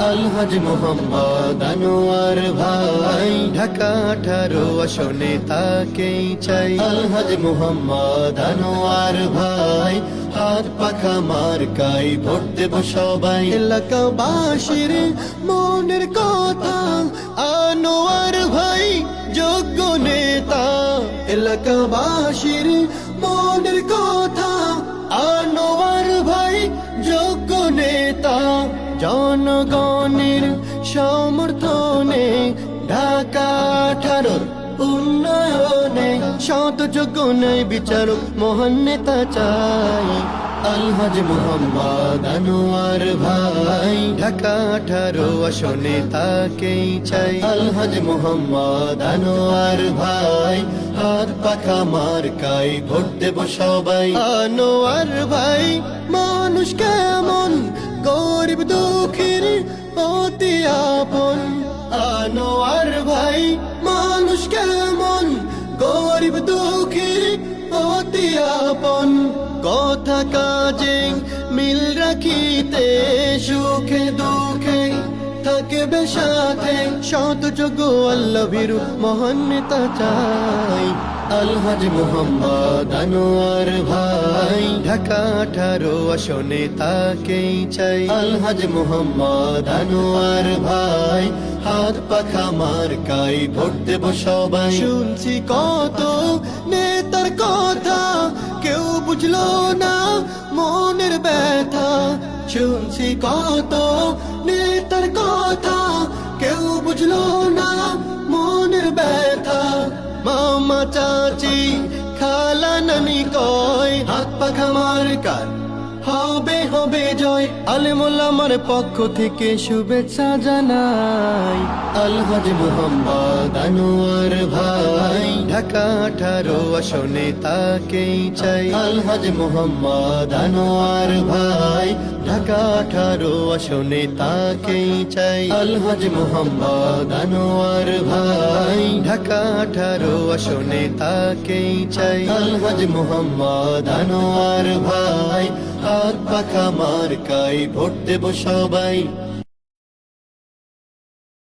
আলহাজ মোহাম্মদ আনোয়ার ভাই, ঢাকা 18 আসনে তাকেই চাই। আলহাজ মোহাম্মদ আনোয়ার ভাই, হাত পাখা মার্কাই ভোট দেব সবাই। এলাকাবাসীর মনের কথা আনোয়ার ভাই যোগ্য নেতা। এলাকাবাসীর মনের কথা আনোয়ার ভাই যোগ্য নেতা। জনগণের সমর্থনে ঢাকা 18 উন্নয়নে সৎ যোগ্য ন্যায় বিচারক মহান নেতা চাই। আলহাজ মোহাম্মদ আনোয়ার ভাই, ঢাকা 18 আসনে তাকেই চাই। আলহাজ মোহাম্মদ আনোয়ার ভাই, হাত পাখা মার্কাই ভোট দেব সবাই। আনোয়ার ভাই মানুষ কেমন, গরিব দুঃখীর অতি আপন। আনোয়ার ভাই মানুষ কেমন, গরিব দুঃখীর অতি আপন। কথা কাজে মিল রাখিতে, সুখে দুঃখে থাকবে সাথে। সৎ যোগ্য আল্লাহ ভীরু মহান নেতা চাই। আলহাজ মোহাম্মদ আনোয়ার ভাই, ঢাকা 18 আসনে তাকেই চাই। আলহাজ মোহাম্মদ আনোয়ার ভাই, হাত পাখা মার্কাই ভোট দেব সবাই। শুনছি কত নেতার কথা, কেউ বুঝলো না মনের ব্যথা। শুনছি কত নেতার কথা, কেউ বুঝলো না মনের ব্যথা। মামা চাচি খালা নানি কয়, হাত পাখা মার্কার হবে হবে জয়। আলেম ওলামার পক্ষ থেকে শুভেচ্ছা জানাই। আলহাজ মোহাম্মদ আনোয়ার ভাই, ঢাকা 18 আসনে তাকেই চাই। আলহাজ মোহাম্মদ আনোয়ার ভাই, ঢাকা 18 আসনে তাকেই চাই। আলহাজ মোহাম্মদ আনোয়ার ভাই, ঢাকা 18 আসনে তাকেই চাই। আলহাজ মোহাম্মদ আনোয়ার ভাই, হাত পাখা মার্কাই ভোট দেব সবাই।